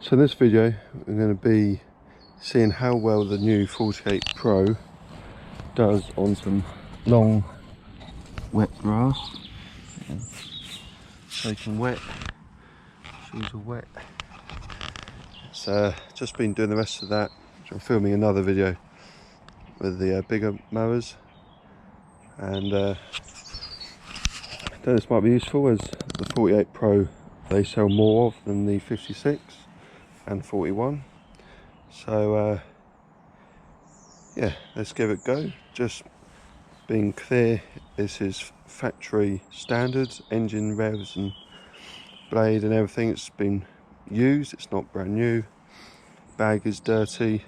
So in this video I'm going to be seeing how well the new 48 Pro does on some long wet grass. Soaking wet, shoes are wet. It's just been doing the rest of that. I'm filming another video with the bigger mowers, and I think this might be useful as the 48 Pro they sell more of than the 56 and 41. So yeah, let's give it a go. Just being clear, this is factory standards, engine revs and blade and everything. It's been used, it's not brand new. Bag is dirty,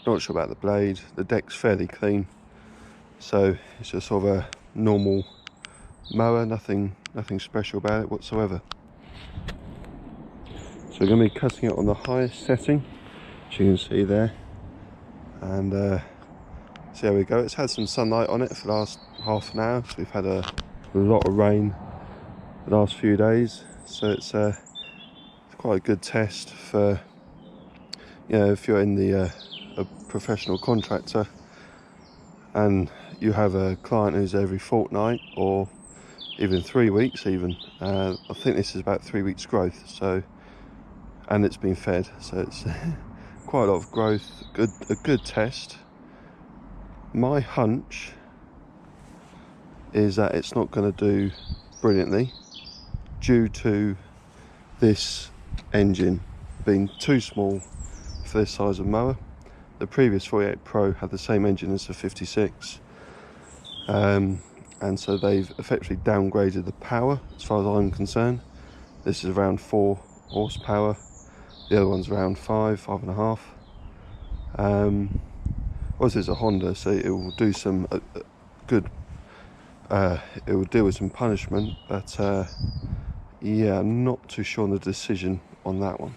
not sure about the blade. The deck's fairly clean, so it's just sort of a normal mower, nothing special about it whatsoever. So we're going to be cutting it on the highest setting, as you can see there, and so there we go. It's had some sunlight on it for the last half an hour, so we've had a lot of rain the last few days, so it's quite a good test for, you know, if you're in the a professional contractor and you have a client who's every fortnight or even 3 weeks even. I think this is about 3 weeks growth, so, and it's been fed, so it's quite a lot of growth. A good test. My hunch is that it's not going to do brilliantly due to this engine being too small for this size of mower. The previous 48 Pro had the same engine as the 56, and so they've effectively downgraded the power as far as I'm concerned. This is around 4 horsepower, the other one's around 5.5. Obviously it's a Honda, so it will do some good, it will deal with some punishment, but yeah, I'm not too sure on the decision on that one.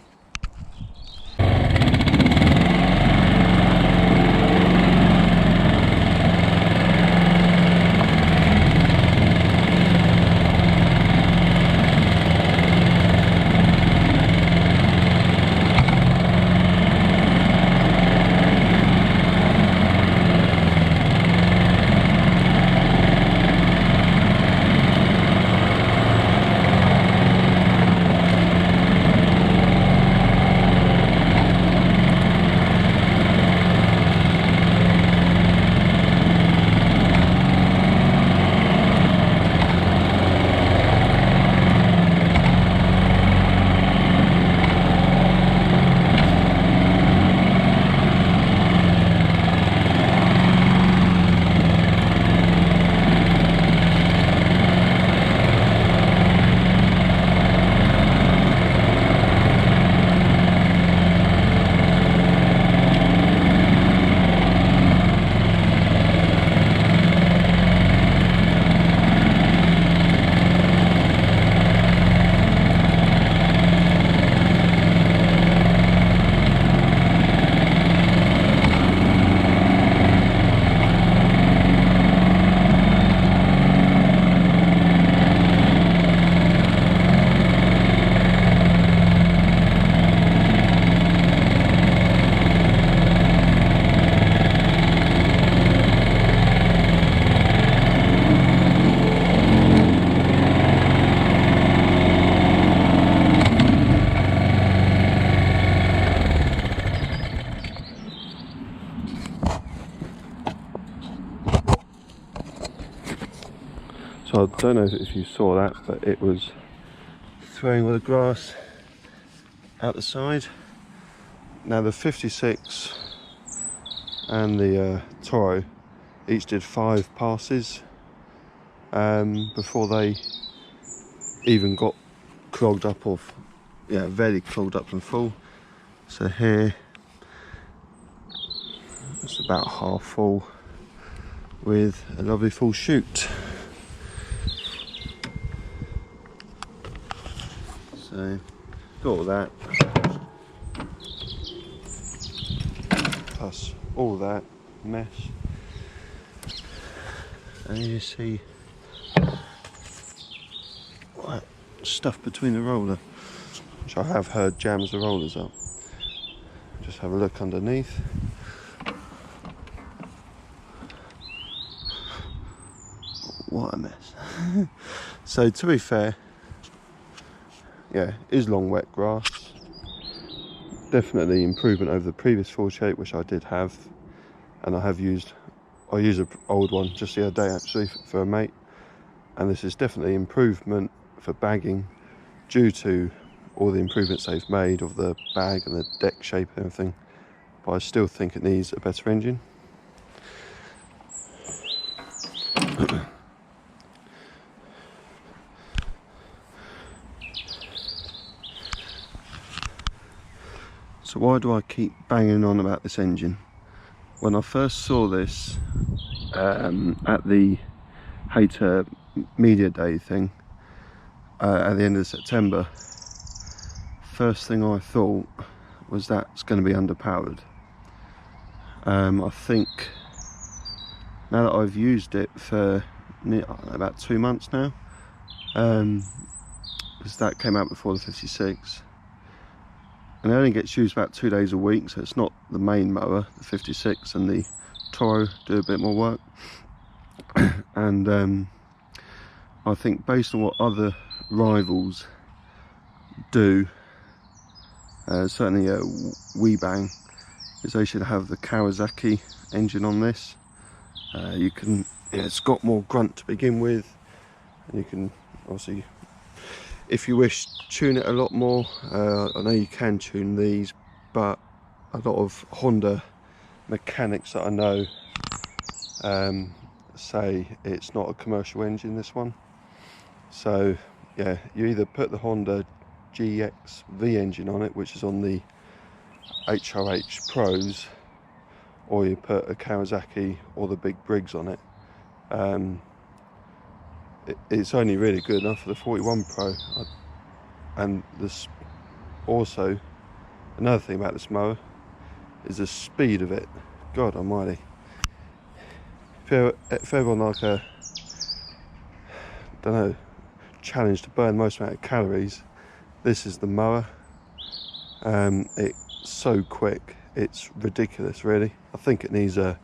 So I don't know if you saw that, but it was throwing all the grass out the side. Now the 56 and the Toro each did 5 passes before they even got clogged up, or yeah, very clogged up and full. So here it's about half full with a lovely full chute. So got all that, plus all that mess, and you see what stuff between the roller. which I have heard jams the rollers up. Just have a look underneath. What a mess. So to be fair, yeah, it is long wet grass. Definitely improvement over the previous 48, which I did have, and I used an old one just the other day actually for a mate, and this is definitely improvement for bagging due to all the improvements they've made of the bag and the deck shape and everything, but I still think it needs a better engine. So why do I keep banging on about this engine? When I first saw this at the Hayter Media Day thing at the end of September, first thing I thought was that's going to be underpowered. I think now that I've used it for about 2 months now, because that came out before the 56, and it only gets used about 2 days a week, so it's not the main mower. The 56 and the Toro do a bit more work. And I think based on what other rivals do, certainly WeBang, is they should have the Kawasaki engine on this. It's got more grunt to begin with, and you can obviously, if you wish, tune it a lot more. I know you can tune these, but a lot of Honda mechanics that I know say it's not a commercial engine, this one. So yeah, you either put the Honda GXV engine on it, which is on the HRH Pros, or you put a Kawasaki or the big Briggs on it. It's only really good enough for the 41 Pro. And this also, another thing about this mower is the speed of it. God almighty. If everyone like a, don't know, challenge to burn the most amount of calories, this is the mower. It's so quick, it's ridiculous really. I think it needs a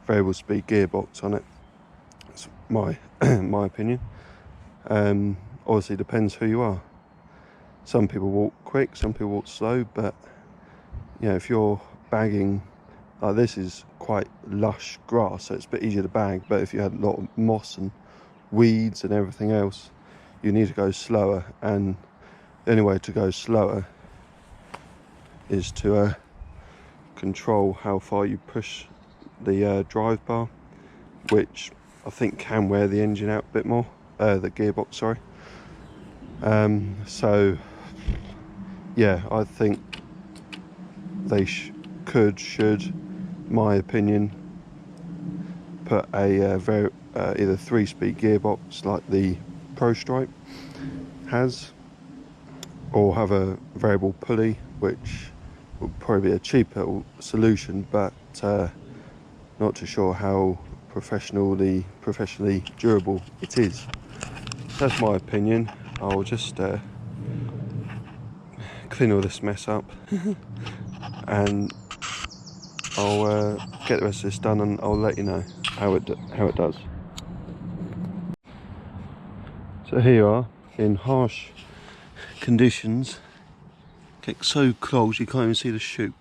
variable speed gearbox on it. That's my my opinion. Obviously depends who you are. Some people walk quick, some people walk slow, but you know, if you're bagging, like this is quite lush grass, so it's a bit easier to bag, but if you had a lot of moss and weeds and everything else, you need to go slower, and the only way to go slower is to control how far you push the drive bar, which I think can wear the engine out a bit more, the gearbox, sorry. So yeah, I think they should, my opinion, put a either 3-speed gearbox like the Pro Stripe has, or have a variable pulley, which would probably be a cheaper solution, but not too sure how professionally durable it is. That's my opinion. I'll just clean all this mess up and I'll get the rest of this done, and I'll let you know how it does. So here you are in harsh conditions. Get so close you can't even see the chute.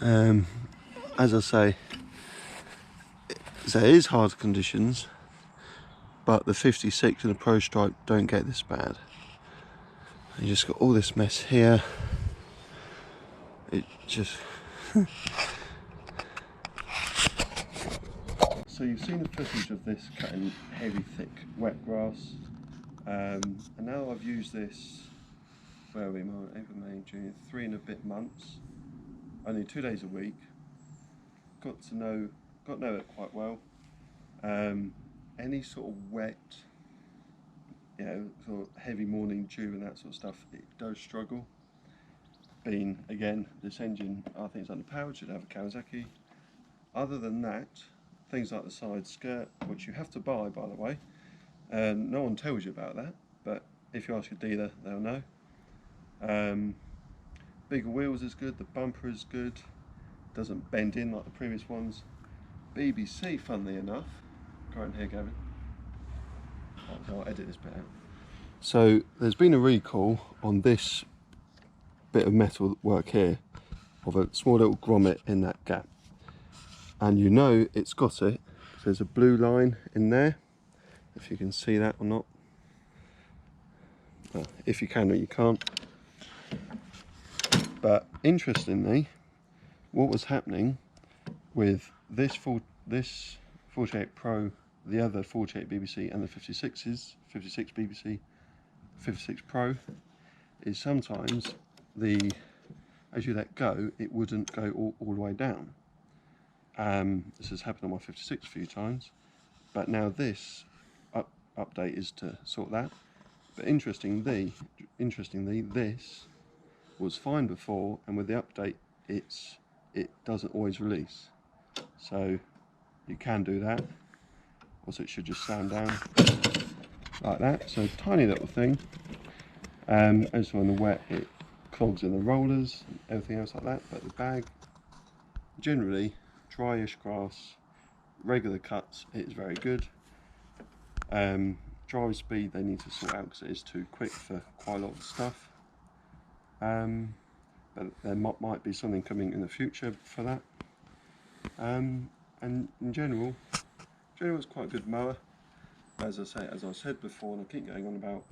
As I say, so it is hard conditions, but the 56 and the Pro Stripe don't get this bad. You just got all this mess here. It just so you've seen the footage of this cutting heavy, thick, wet grass, and now I've used this, where are we, April, May, June, 3 and a bit months, only 2 days a week. Got to know it quite well. Any sort of wet, you know, sort of heavy morning dew and that sort of stuff, it does struggle. Again, this engine I think is underpowered, should have a Kawasaki. Other than that, things like the side skirt, which you have to buy, by the way, and no one tells you about that, but if you ask a dealer, they'll know. Bigger wheels is good, the bumper is good, doesn't bend in like the previous ones. BBC, funnily enough, go on here, Gavin. I'll edit this bit out. So there's been a recall on this bit of metal work here of a small little grommet in that gap, and you know it's got it. There's a blue line in there, if you can see that or not. Well, if you can or you can't. But interestingly, what was happening with this 48 Pro, the other 48 BBC and the 56s, 56 BBC, 56 Pro, is sometimes as you let go, it wouldn't go all the way down. This has happened on my 56 a few times, but now this update is to sort that. But interestingly, this was fine before, and with the update, it doesn't always release. So you can do that. Also, it should just sound down like that. So tiny little thing. As on the wet, it clogs in the rollers and everything else like that. But the bag, generally, dryish grass, regular cuts, it is very good. Drive speed they need to sort out because it is too quick for quite a lot of stuff. But there might be something coming in the future for that. And in general, it's quite a good mower. As I said before, and I keep going on about,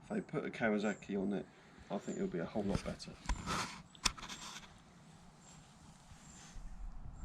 if they put a Kawasaki on it, I think it'll be a whole lot better.